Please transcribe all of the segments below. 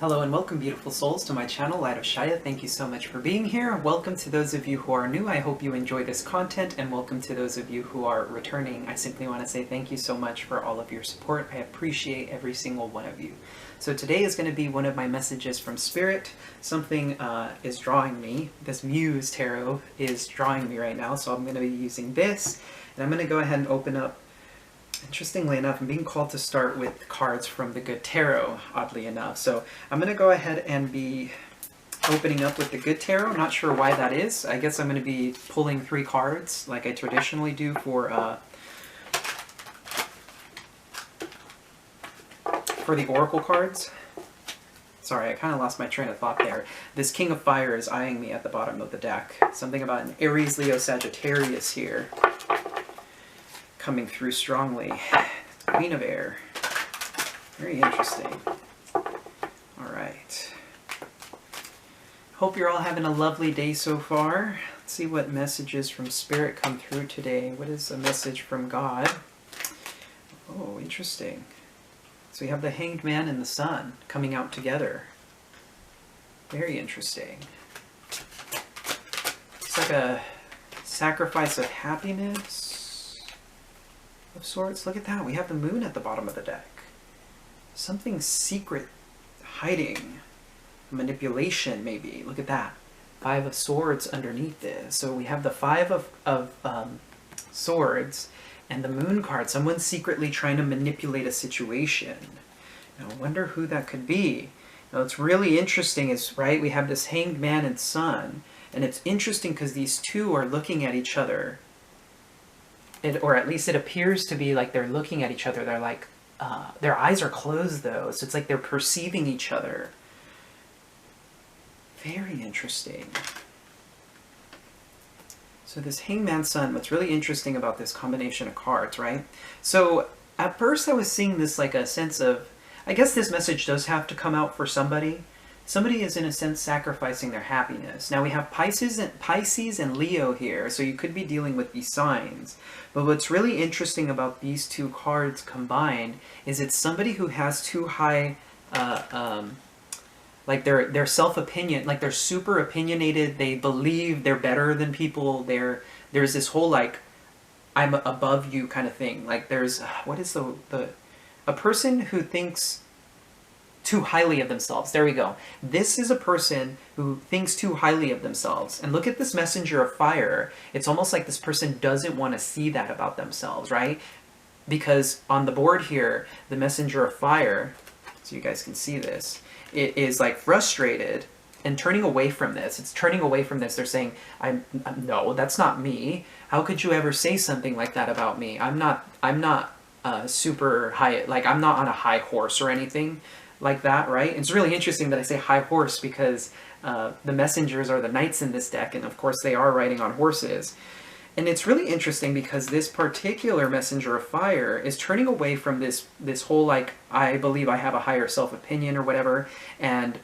Hello and welcome, beautiful souls, to my channel, Light of Shaya. Thank you so much for being here. Welcome to those of you who are new. I hope you enjoy this content, and welcome to those of you who are returning. I simply want to say thank you so much for all of your support. I appreciate every single one of you. So today is going to be one of my messages from Spirit. Something is drawing me. This Muse Tarot is drawing me right now, so I'm going to be using this. And I'm going to go ahead and open up. Interestingly enough, I'm being called to start with cards from the Good Tarot, oddly enough. So I'm going to go ahead and be opening up with the Good Tarot. I'm not sure why that is. I guess I'm going to be pulling 3 cards like I traditionally do for the Oracle cards. Sorry, I kind of lost my train of thought there. This King of Fire is eyeing me at the bottom of the deck. Something about an Aries, Leo, Sagittarius here. Coming through strongly. Queen of Air. Very interesting. Alright. Hope you're all having a lovely day so far. Let's see what messages from Spirit come through today. What is a message from God? Oh, interesting. So we have the Hanged Man and the Sun coming out together. Very interesting. It's like a sacrifice of happiness. Of sorts. Look at that. We have the Moon at the bottom of the deck. Something secret hiding. Manipulation, maybe. Look at that. 5 of Swords underneath this. So we have the 5 of Swords and the Moon card. Someone's secretly trying to manipulate a situation. Now, I wonder who that could be. Now, what's really interesting is, right, we have this Hanged Man and Sun. And it's interesting because these two are looking at each other. Or at least it appears to be like they're looking at each other. They're like, their eyes are closed though, so it's like they're perceiving each other. Very interesting. So this Hangman Sun, what's really interesting about this combination of cards, right? So at first I was seeing this like a sense of, I guess this message does have to come out for somebody. Somebody is in a sense sacrificing their happiness. Now we have Pisces and Leo here, so you could be dealing with these signs. But what's really interesting about these two cards combined is it's somebody who has too high, like their self-opinion, like they're super opinionated, they believe they're better than people, there's this whole like, I'm above you kind of thing. Like there's, what is a person who thinks too highly of themselves. There we go. This is a person who thinks too highly of themselves. And look at this Messenger of Fire. It's almost like this person doesn't want to see that about themselves, right? Because on the board here, the Messenger of Fire, so you guys can see this, it is like frustrated and turning away from this. It's turning away from this. They're saying, no, that's not me. How could you ever say something like that about me? I'm not super high, like I'm not on a high horse or anything like that, right? It's really interesting that I say high horse because the messengers are the knights in this deck, and of course they are riding on horses. And it's really interesting because this particular Messenger of Fire is turning away from this whole like, I believe I have a higher self-opinion or whatever, and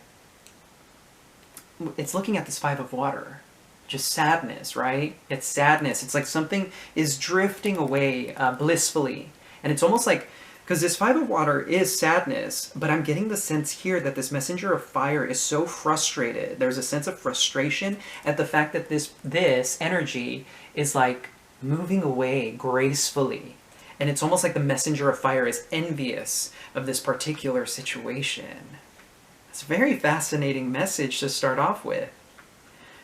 it's looking at this 5 of Water. Just sadness, right? It's sadness. It's like something is drifting away blissfully. And it's almost like, because this 5 of Water is sadness, but I'm getting the sense here that this Messenger of Fire is so frustrated. There's a sense of frustration at the fact that this energy is like moving away gracefully. And it's almost like the Messenger of Fire is envious of this particular situation. It's a very fascinating message to start off with.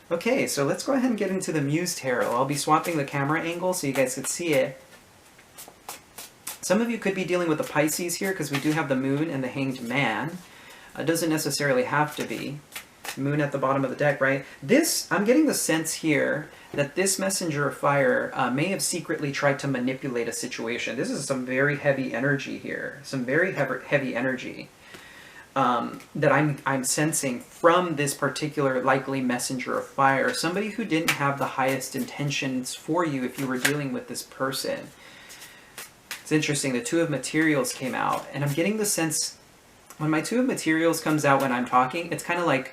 Okay, so let's go ahead and get into the Muse Tarot. I'll be swapping the camera angle so you guys can see it. Some of you could be dealing with the Pisces here because we do have the Moon and the Hanged Man. It doesn't necessarily have to be. Moon at the bottom of the deck, right? I'm getting the sense here that this Messenger of Fire may have secretly tried to manipulate a situation. This is some very heavy energy here. Some very heavy energy that I'm sensing from this particular likely Messenger of Fire. Somebody who didn't have the highest intentions for you if you were dealing with this person. It's interesting, the 2 of Materials came out, and I'm getting the sense, when my 2 of Materials comes out when I'm talking, it's kind of like,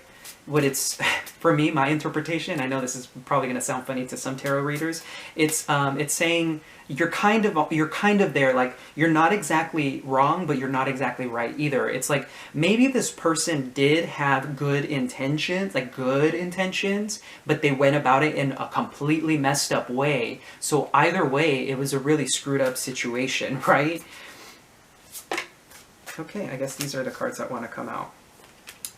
what it's, for me, my interpretation, I know this is probably going to sound funny to some tarot readers, it's saying you're kind of there, like you're not exactly wrong, but you're not exactly right either. It's like maybe this person did have good intentions, but they went about it in a completely messed up way. So either way, it was a really screwed up situation, right? Okay, I guess these are the cards that want to come out.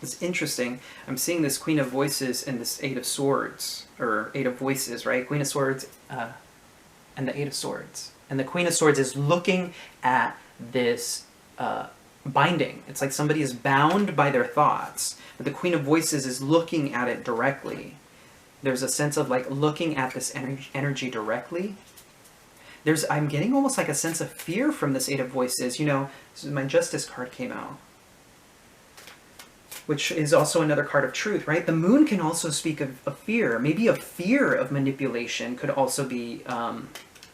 It's interesting. I'm seeing this Queen of Voices and this Eight of Swords, or Eight of Voices, right? Queen of Swords and the Eight of Swords. And the Queen of Swords is looking at this binding. It's like somebody is bound by their thoughts. But the Queen of Voices is looking at it directly. There's a sense of like looking at this energy directly. I'm getting almost like a sense of fear from this Eight of Voices. You know, my Justice card came out, which is also another card of truth, right? The Moon can also speak of fear. Maybe a fear of manipulation could also be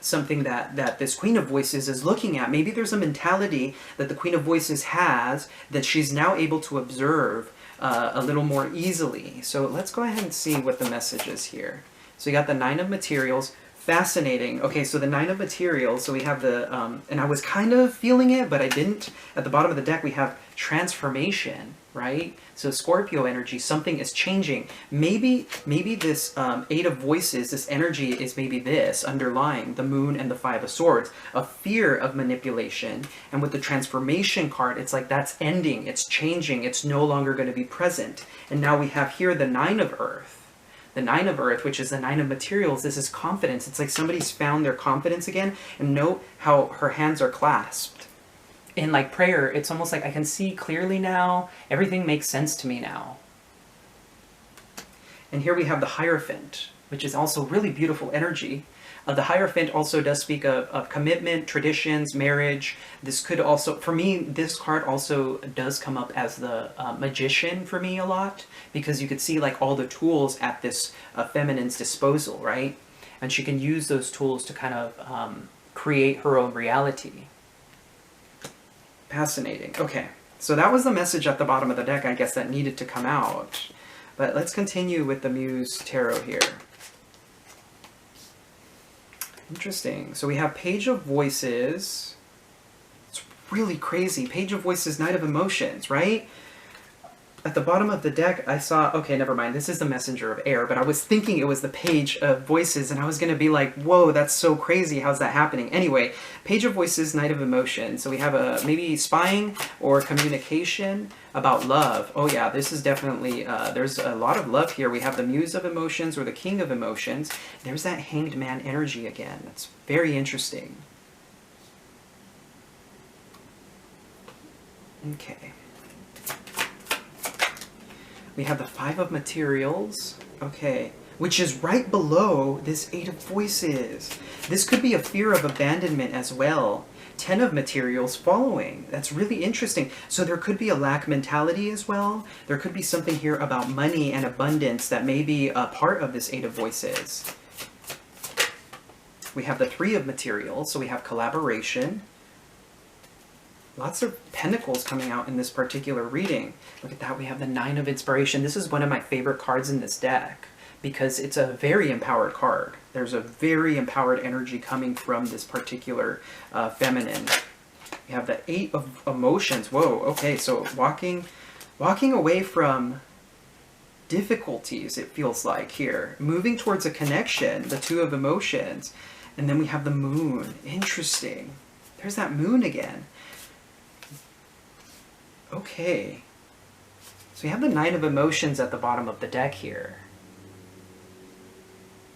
something that this Queen of Voices is looking at. Maybe there's a mentality that the Queen of Voices has that she's now able to observe a little more easily. So let's go ahead and see what the message is here. So you got the Nine of Materials. Fascinating. Okay, so the Nine of Materials, so we have the, and I was kind of feeling it, but I didn't. At the bottom of the deck, we have transformation, right? So Scorpio energy, something is changing. Maybe this Eight of Voices, this energy is maybe this, underlying the Moon and the Five of Swords, a fear of manipulation. And with the Transformation card, it's like that's ending, it's changing, it's no longer going to be present. And now we have here the Nine of Earth. The Nine of Earth, which is the Nine of Materials, this is confidence. It's like somebody's found their confidence again, and note how her hands are clasped. In like prayer, it's almost like I can see clearly now, everything makes sense to me now. And here we have the Hierophant, which is also really beautiful energy. The Hierophant also does speak of commitment, traditions, marriage. This could also, for me, this card also does come up as the Magician for me a lot, because you could see like all the tools at this feminine's disposal, right? And she can use those tools to kind of create her own reality. Fascinating. Okay, so that was the message at the bottom of the deck, I guess, that needed to come out. But let's continue with the Muse Tarot here. Interesting. So we have Page of Voices. It's really crazy. Page of Voices, Knight of Emotions, right? At the bottom of the deck, I saw... Okay, never mind. This is the Messenger of Air, but I was thinking it was the Page of Voices, and I was going to be like, whoa, that's so crazy. How's that happening? Anyway, Page of Voices, Knight of Emotions. So we have maybe spying or communication about love. Oh yeah, this is definitely... there's a lot of love here. We have the Muse of Emotions or the King of Emotions. There's that Hanged Man energy again. That's very interesting. Okay. We have the Five of Materials, okay, which is right below this Eight of Voices. This could be a fear of abandonment as well. 10 of Materials following. That's really interesting. So there could be a lack mentality as well. There could be something here about money and abundance that may be a part of this Eight of Voices. We have the Three of Materials, so we have collaboration. Lots of pentacles coming out in this particular reading. Look at that, we have the Nine of Inspiration. This is one of my favorite cards in this deck because it's a very empowered card. There's a very empowered energy coming from this particular feminine. We have the Eight of Emotions. Whoa, okay, so walking away from difficulties, it feels like here. Moving towards a connection, the Two of Emotions. And then we have the Moon. Interesting. There's that Moon again. Okay, so we have the Nine of Emotions at the bottom of the deck here.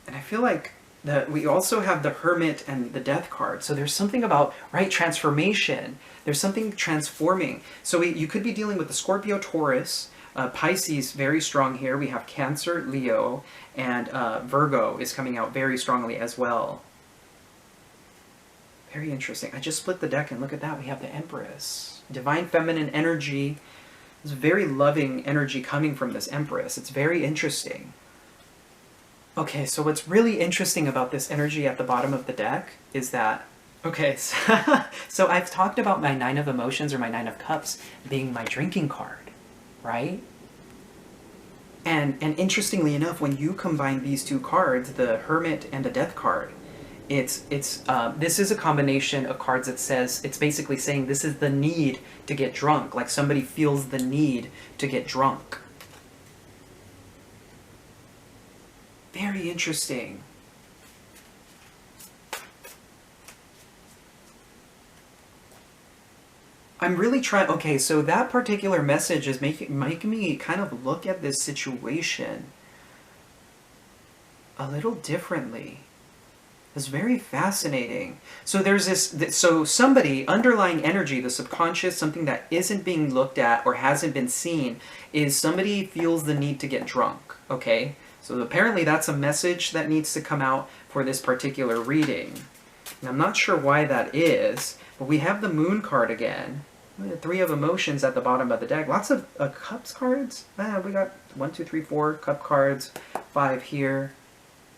And I feel like that we also have the Hermit and the Death card. So there's something about, right, transformation. There's something transforming. So you could be dealing with the Scorpio, Taurus, Pisces very strong here. We have Cancer, Leo, and Virgo is coming out very strongly as well. Very interesting. I just split the deck and look at that. We have the Empress. Divine feminine energy. There's very loving energy coming from this Empress. It's very interesting. Okay, so what's really interesting about this energy at the bottom of the deck is that, okay, so I've talked about my Nine of Emotions or my Nine of Cups being my drinking card, right? And interestingly enough, when you combine these two cards, the Hermit and the Death card, this is a combination of cards that says, it's basically saying this is the need to get drunk, like somebody feels the need to get drunk. Very interesting. I'm really trying, okay, so that particular message is making me kind of look at this situation a little differently. It's very fascinating. So there's so somebody, underlying energy, the subconscious, something that isn't being looked at or hasn't been seen, is somebody feels the need to get drunk, okay? So apparently that's a message that needs to come out for this particular reading. And I'm not sure why that is, but we have the Moon card again. Three of Emotions at the bottom of the deck. Lots of Cups cards. We got 1, 2, 3, 4 Cup cards. 5 here.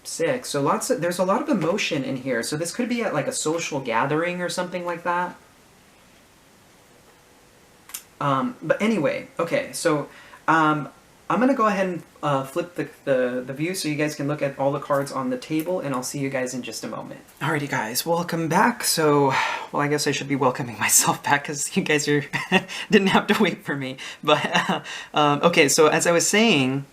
6. So there's a lot of emotion in here. So this could be at like a social gathering or something like that. But anyway, okay. So I'm going to go ahead and flip the view so you guys can look at all the cards on the table, and I'll see you guys in just a moment. Alrighty guys, welcome back. So, well, I guess I should be welcoming myself back because you guys didn't have to wait for me. But, okay, so as I was saying,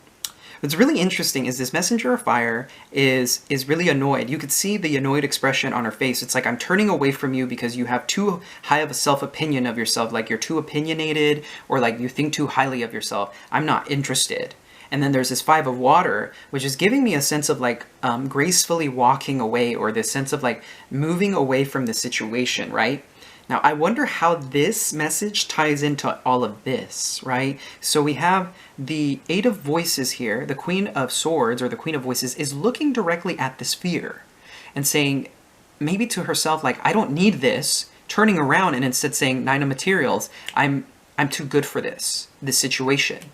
what's really interesting is this messenger of fire is really annoyed. You could see the annoyed expression on her face. It's like, I'm turning away from you because you have too high of a self-opinion of yourself. Like you're too opinionated, or like you think too highly of yourself. I'm not interested. And then there's this 5 of water, which is giving me a sense of like gracefully walking away, or this sense of like moving away from the situation, right? Now, I wonder how this message ties into all of this, right? So we have the 8 of Voices here. The Queen of Swords, or the Queen of Voices, is looking directly at this fear and saying, maybe to herself, like, I don't need this, turning around and instead saying, 9 of Materials, I'm too good for this situation.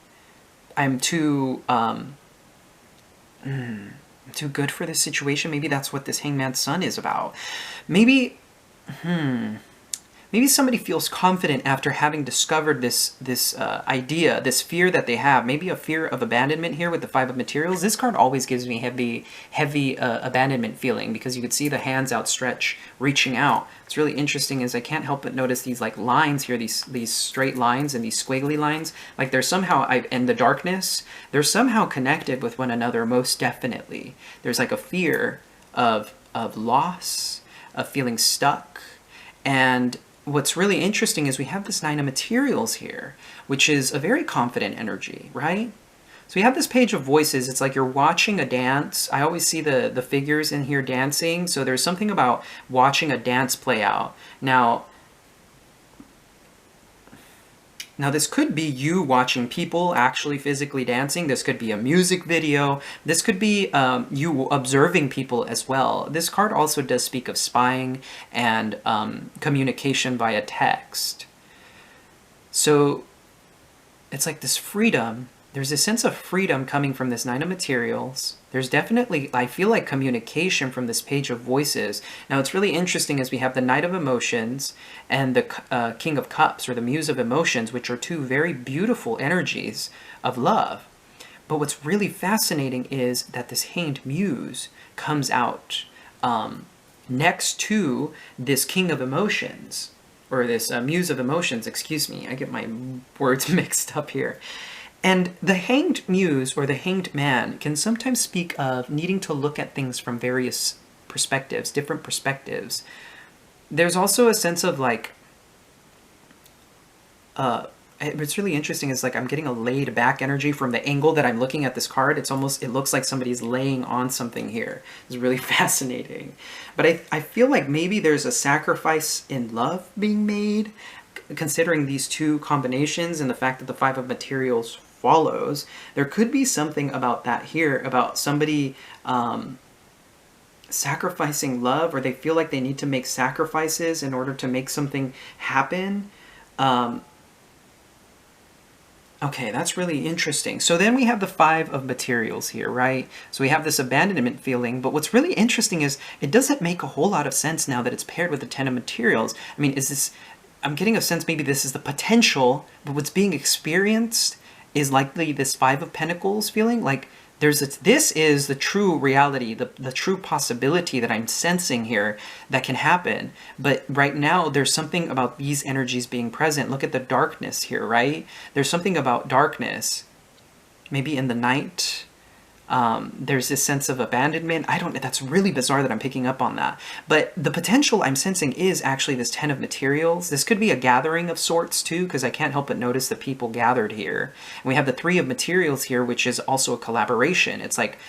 I'm too good for this situation. Maybe that's what this Hangman's Son is about. Maybe somebody feels confident after having discovered this idea, this fear that they have. Maybe a fear of abandonment here with the 5 of Materials. This card always gives me heavy abandonment feeling, because you could see the hands outstretched, reaching out. What's really interesting is I can't help but notice these like lines here, these straight lines and these squiggly lines. Like they're somehow, in the darkness, they're somehow connected with one another, most definitely. There's like a fear of loss, of feeling stuck, and what's really interesting is we have this 9 of Materials here, which is a very confident energy, right? So we have this Page of Voices. It's like you're watching a dance. I always see the figures in here dancing. So there's something about watching a dance play out. Now this could be you watching people actually physically dancing. This could be a music video. This could be you observing people as well. This card also does speak of spying and communication via text. So it's like this freedom. There's a sense of freedom coming from this 9 of Materials. There's definitely, I feel like, communication from this Page of Voices. Now, it's really interesting as we have the Knight of Emotions and the King of Cups, or the Muse of Emotions, which are two very beautiful energies of love. But what's really fascinating is that this Hanged Muse comes out next to this King of Emotions, or this Muse of Emotions, excuse me. I get my words mixed up here. And the Hanged Muse, or the Hanged Man, can sometimes speak of needing to look at things from various perspectives, different perspectives. There's also a sense of like, what's really interesting is like I'm getting a laid back energy from the angle that I'm looking at this card. It looks like somebody's laying on something here. It's really fascinating. But I feel like maybe there's a sacrifice in love being made, considering these two combinations and the fact that the 5 of Materials follows. There could be something about that here, about somebody sacrificing love, or they feel like they need to make sacrifices in order to make something happen. Okay, that's really interesting. So then we have the 5 of Materials here, right? So we have this abandonment feeling, but what's really interesting is it doesn't make a whole lot of sense now that it's paired with the 10 of Materials. I mean, I'm getting a sense maybe this is the potential, but what's being experienced is likely this Five of Pentacles feeling. Like this is the true reality, the true possibility that I'm sensing here that can happen. But right now, there's something about these energies being present. Look at the darkness here, right? There's something about darkness. Maybe in the night, there's this sense of abandonment. I don't know. That's really bizarre that I'm picking up on that. But the potential I'm sensing is actually this Ten of Materials. This could be a gathering of sorts too, because I can't help but notice the people gathered here. And we have the Three of Materials here, which is also a collaboration. It's like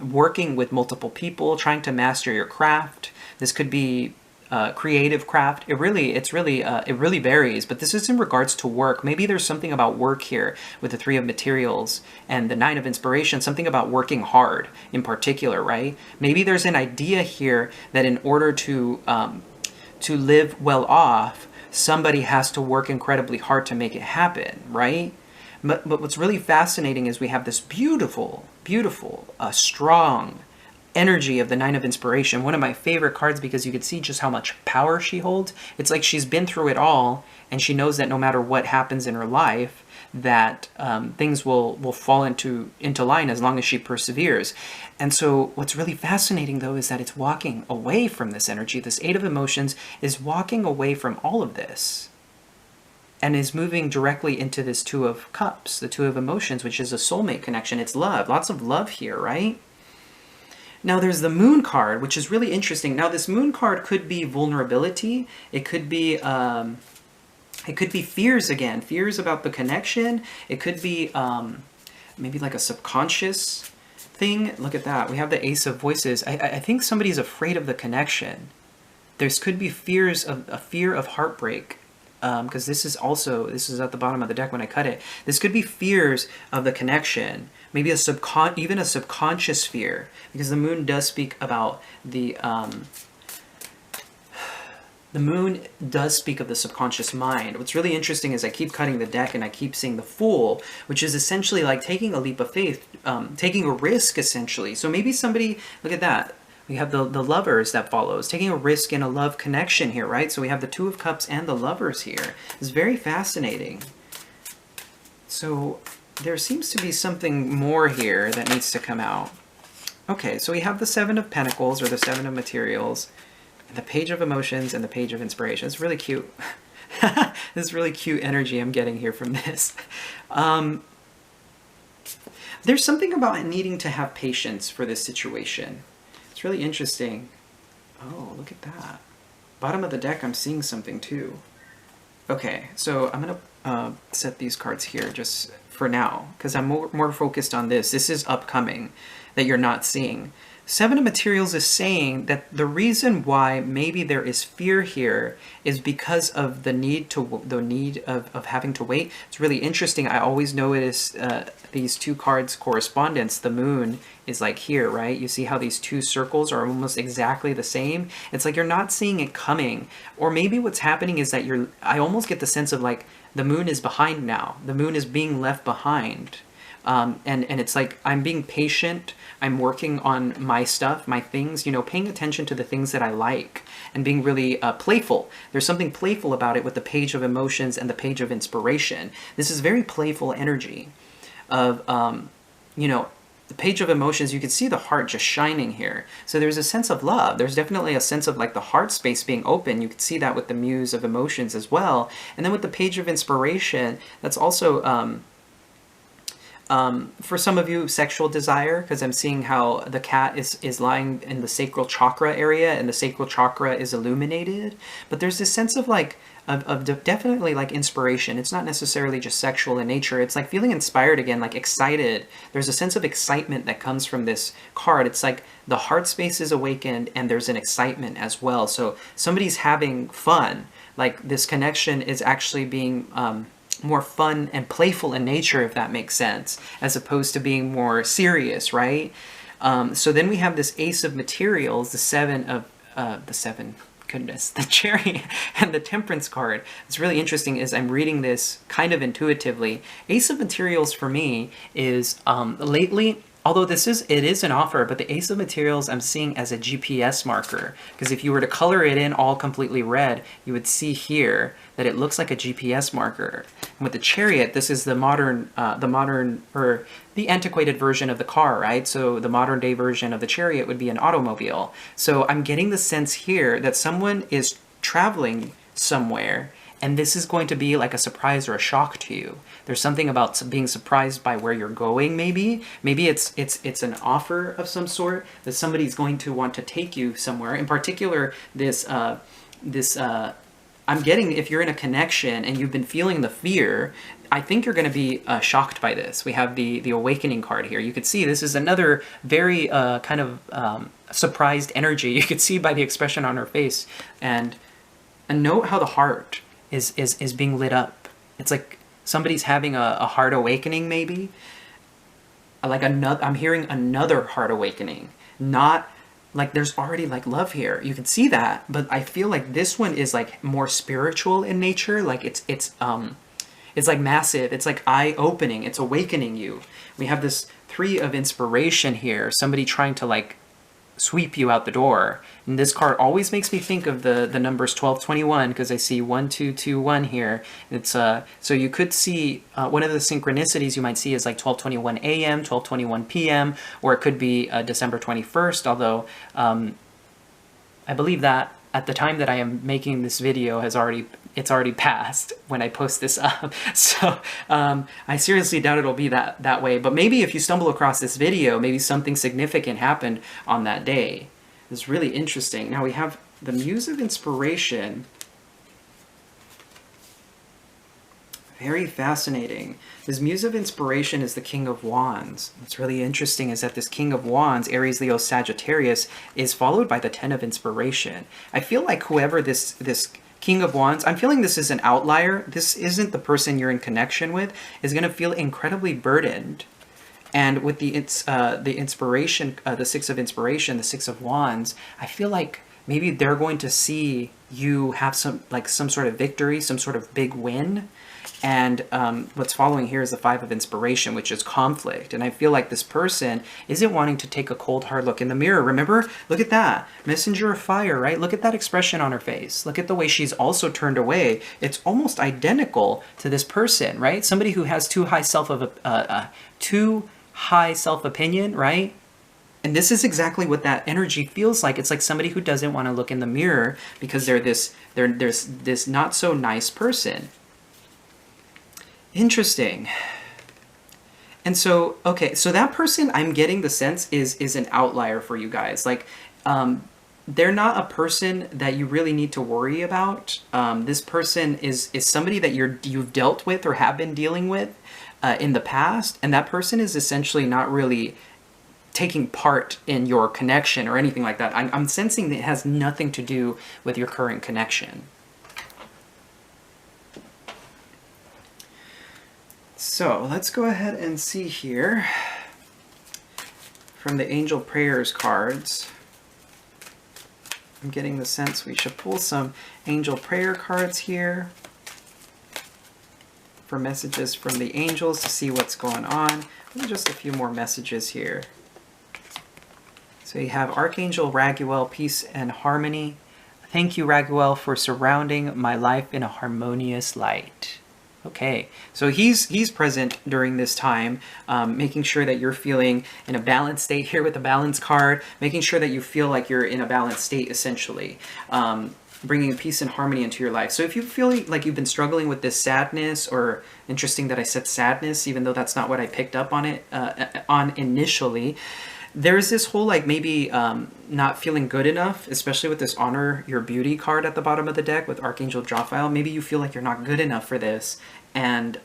working with multiple people, trying to master your craft. This could be creative craft. It really varies, but this is in regards to work. Maybe there's something about work here with the Three of Materials and the Nine of Inspiration, something about working hard in particular, right? Maybe there's an idea here that in order to live well off, somebody has to work incredibly hard to make it happen, right? But what's really fascinating is we have this beautiful, strong energy of the Nine of Inspiration, one of my favorite cards, because you can see just how much power she holds. It's like she's been through it all, and she knows that no matter what happens in her life, that things will fall into line as long as she perseveres. And so what's really fascinating, though, is that it's walking away from this energy. This Eight of Emotions is walking away from all of this and is moving directly into this Two of Cups, the Two of Emotions, which is a soulmate connection. It's love. Lots of love here, right? Now there's the Moon card, which is really interesting. Now this Moon card could be vulnerability. It could be fears again, fears about the connection. It could be maybe like a subconscious thing. Look at that. We have the Ace of Voices. I think somebody's afraid of the connection. There's could be a fear of heartbreak. Because this is at the bottom of the deck when I cut it. This could be fears of the connection, maybe even a subconscious fear, because the Moon does speak about the Moon does speak of the subconscious mind. What's really interesting is I keep cutting the deck and I keep seeing the Fool, which is essentially like taking a leap of faith, taking a risk essentially. So maybe somebody, look at that. We have the Lovers that follows, taking a risk in a love connection here, right? So we have the Two of Cups and the Lovers here. It's very fascinating. So there seems to be something more here that needs to come out. Okay, so we have the Seven of Pentacles, or the Seven of Materials, the Page of Emotions, and the Page of Inspiration. It's really cute. This really cute energy I'm getting here from this. There's something about needing to have patience for this situation. It's really interesting. Oh, look at that. Bottom of the deck, I'm seeing something too. Okay, so I'm going to set these cards here just for now, because I'm more focused on this. This is upcoming that you're not seeing. Seven of Materials is saying that the reason why maybe there is fear here is because of the need of having to wait. It's really interesting. I always notice these two cards correspondence. The Moon is like here, right? You see how these two circles are almost exactly the same? It's like you're not seeing it coming. Or maybe what's happening is that I almost get the sense of like the Moon is behind now. The Moon is being left behind. And it's like I'm being patient. I'm working on my stuff, my things, paying attention to the things that I like and being really playful. There's something playful about it with the Page of Emotions and the Page of Inspiration. This is very playful energy of, the Page of Emotions. You can see the heart just shining here. So there's a sense of love. There's definitely a sense of like the heart space being open. You can see that with the Muse of Emotions as well. And then with the Page of Inspiration, that's also... for some of you, sexual desire, because I'm seeing how the cat is lying in the sacral chakra area, and the sacral chakra is illuminated. But there's this sense of like, definitely like inspiration. It's not necessarily just sexual in nature. It's like feeling inspired again, like excited. There's a sense of excitement that comes from this card. It's like the heart space is awakened, and there's an excitement as well. So somebody's having fun. Like this connection is actually being... more fun and playful in nature, if that makes sense, as opposed to being more serious, right? So then we have this Ace of Materials, the Chariot, and the Temperance card. It's really interesting as I'm reading this kind of intuitively. Ace of Materials for me is lately although it is an offer, but the Ace of Materials I'm seeing as a GPS marker, because if you were to color it in all completely red, you would see here that it looks like a GPS marker. And with the Chariot, this is the modern or the antiquated version of the car, right? So the modern day version of the Chariot would be an automobile. So I'm getting the sense here that someone is traveling somewhere, and this is going to be like a surprise or a shock to you. There's something about being surprised by where you're going, maybe. Maybe it's an offer of some sort that somebody's going to want to take you somewhere. In particular, I'm getting, if you're in a connection and you've been feeling the fear, I think you're going to be shocked by this. We have the Awakening card here. You could see this is another very kind of surprised energy. You could see by the expression on her face. And note how the heart is being lit up. It's like somebody's having a heart awakening, maybe. Like I'm hearing another heart awakening. Not like there's already like love here. You can see that, but I feel like this one is like more spiritual in nature. Like it's like massive. It's like eye-opening. It's awakening you. We have this 3 of Inspiration here. Somebody trying to like sweep you out the door. And this card always makes me think of the numbers 1221, because I see 1221 here. It's so you could see one of the synchronicities you might see is like 1221 a.m., 1221 p.m., or it could be December 21st, although I believe that at the time that I am making this video it's already passed when I post this up. So I seriously doubt it'll be that way. But maybe if you stumble across this video, maybe something significant happened on that day. It's really interesting. Now we have the Muse of Inspiration. Very fascinating. This Muse of Inspiration is the King of Wands. What's really interesting is that this King of Wands, Aries, Leo, Sagittarius, is followed by the 10 of Inspiration. I feel like whoever this King of Wands, I'm feeling this is an outlier. This isn't the person you're in connection with, is going to feel incredibly burdened. And with the Inspiration, the 6 of Inspiration, the 6 of Wands, I feel like maybe they're going to see you have some sort of victory, some sort of big win. And what's following here is the 5 of Inspiration, which is conflict. And I feel like this person isn't wanting to take a cold, hard look in the mirror. Remember? Look at that. Messenger of fire, right? Look at that expression on her face. Look at the way she's also turned away. It's almost identical to this person, right? Somebody who has too high self-opinion, right? And this is exactly what that energy feels like. It's like somebody who doesn't want to look in the mirror because there's this not so nice person. Interesting. And so, okay, so that person, I'm getting the sense is an outlier for you guys. Like, they're not a person that you really need to worry about. This person is somebody that you've dealt with or have been dealing with in the past, and that person is essentially not really taking part in your connection or anything like that. I'm sensing that it has nothing to do with your current connection. So let's go ahead and see here from the Angel Prayers cards. I'm getting the sense we should pull some Angel Prayer cards here for messages from the angels to see what's going on. And just a few more messages here. So you have Archangel Raguel, peace and harmony. Thank you, Raguel, for surrounding my life in a harmonious light. Okay, so he's present during this time, making sure that you're feeling in a balanced state here with the balance card, making sure that you feel like you're in a balanced state, essentially, bringing peace and harmony into your life. So if you feel like you've been struggling with this sadness, or interesting that I said sadness, even though that's not what I picked up on it on initially, there's this whole like maybe not feeling good enough, especially with this Honor Your Beauty card at the bottom of the deck with Archangel Raguel. Maybe you feel like you're not good enough for this, and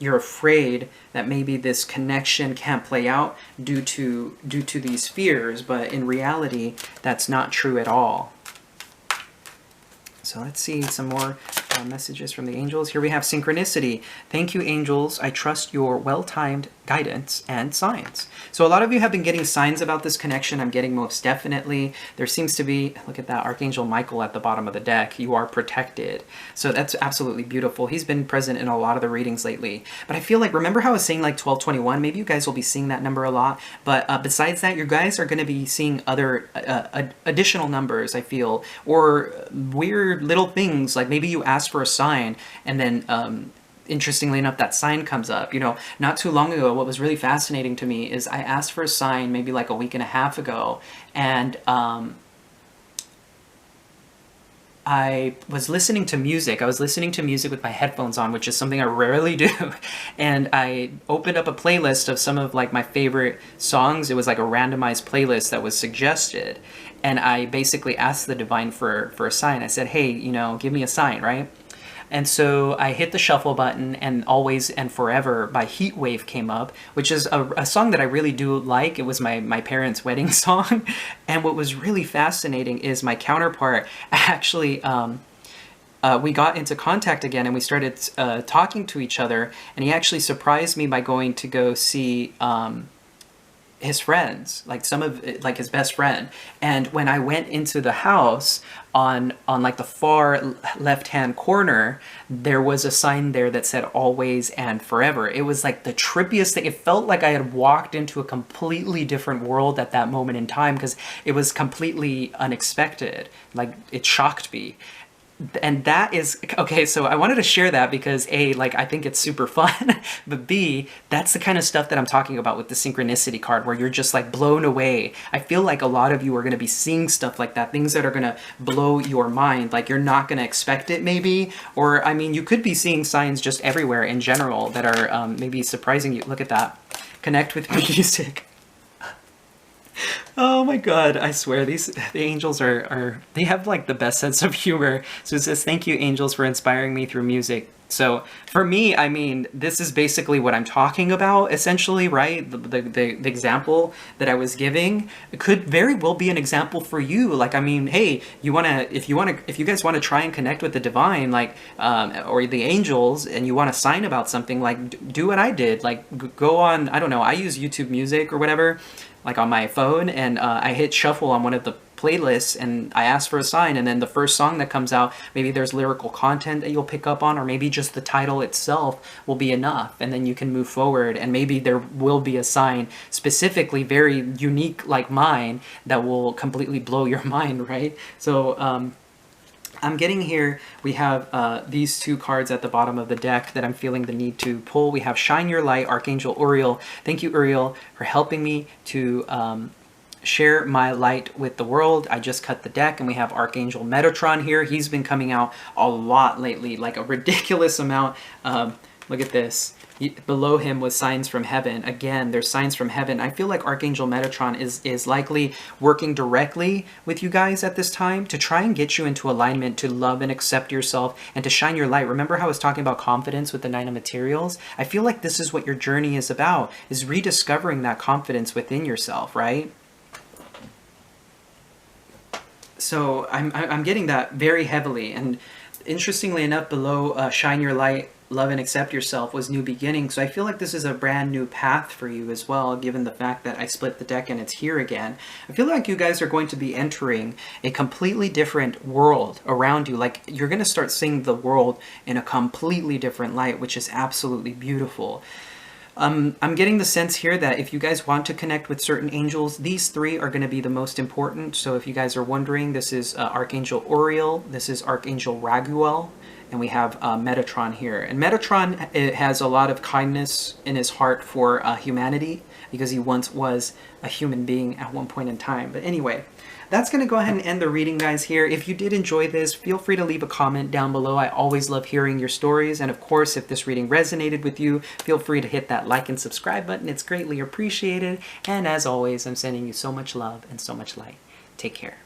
you're afraid that maybe this connection can't play out due to these fears, but in reality, that's not true at all. So let's see some more messages from the angels. Here we have synchronicity. Thank you, angels. I trust your well-timed guidance and signs. So a lot of you have been getting signs about this connection. I'm getting most definitely. There seems to be, look at that, Archangel Michael at the bottom of the deck. You are protected. So that's absolutely beautiful. He's been present in a lot of the readings lately. But I feel like, remember how I was saying like 1221? Maybe you guys will be seeing that number a lot. But besides that, you guys are going to be seeing other additional numbers, I feel, or weird little things. Like maybe you ask for a sign and then interestingly enough, that sign comes up. You know, not too long ago, what was really fascinating to me is I asked for a sign maybe like a week and a half ago, and I was listening to music. I was listening to music with my headphones on, which is something I rarely do. And I opened up a playlist of some of like my favorite songs. It was like a randomized playlist that was suggested. And I basically asked the divine for a sign. I said, hey, you know, give me a sign, right? And so I hit the shuffle button, and Always and Forever by Heatwave came up, which is a song that I really do like. It was my parents' wedding song. And what was really fascinating is my counterpart actually, we got into contact again, and we started talking to each other, and he actually surprised me by going to go see his friends, like like his best friend. And when I went into the house, on like the far left-hand corner, there was a sign there that said Always and Forever. It was like the trippiest thing. It felt like I had walked into a completely different world at that moment in time, because it was completely unexpected. Like, it shocked me. And that is, okay, so I wanted to share that because A, like, I think it's super fun, but B, that's the kind of stuff that I'm talking about with the synchronicity card, where you're just like blown away. I feel like a lot of you are going to be seeing stuff like that, things that are going to blow your mind, like you're not going to expect it maybe, or I mean, you could be seeing signs just everywhere in general that are maybe surprising you. Look at that. Connect with music. Oh my God, I swear, the angels they have like the best sense of humor. So it says, thank you, angels, for inspiring me through music. So for me, I mean, this is basically what I'm talking about, essentially, right? The example that I was giving could very well be an example for you. Like, I mean, hey, if you guys want to try and connect with the divine, like, or the angels, and you want to sign about something, like, do what I did. Like, go on, I don't know, I use YouTube Music or whatever, like on my phone, and I hit shuffle on one of the playlists, and I ask for a sign, and then the first song that comes out, maybe there's lyrical content that you'll pick up on, or maybe just the title itself will be enough, and then you can move forward, and maybe there will be a sign specifically very unique like mine that will completely blow your mind, right? So I'm getting here, we have these two cards at the bottom of the deck that I'm feeling the need to pull. We have Shine Your Light, Archangel Uriel. Thank you, Uriel, for helping me to share my light with the world. I just cut the deck, and we have Archangel Metatron here. He's been coming out a lot lately, like a ridiculous amount. Look at this. Below him was Signs from Heaven. Again, there's Signs from Heaven. I feel like Archangel Metatron is likely working directly with you guys at this time to try and get you into alignment, to love and accept yourself, and to shine your light. Remember how I was talking about confidence with the Nine of Materials? I feel like this is what your journey is about, is rediscovering that confidence within yourself, right? So I'm getting that very heavily. And interestingly enough, below Shine Your Light, Love and Accept Yourself was New Beginning. So I feel like this is a brand new path for you as well, given the fact that I split the deck and it's here again. I feel like you guys are going to be entering a completely different world around you. Like, you're going to start seeing the world in a completely different light, which is absolutely beautiful. I'm getting the sense here that if you guys want to connect with certain angels, these three are going to be the most important. So if you guys are wondering, this is Archangel Uriel, this is Archangel Raguel, and we have Metatron here. And Metatron, it has a lot of kindness in his heart for humanity, because he once was a human being at one point in time. But anyway, that's going to go ahead and end the reading, guys, here. If you did enjoy this, feel free to leave a comment down below. I always love hearing your stories. And of course, if this reading resonated with you, feel free to hit that like and subscribe button. It's greatly appreciated. And as always, I'm sending you so much love and so much light. Take care.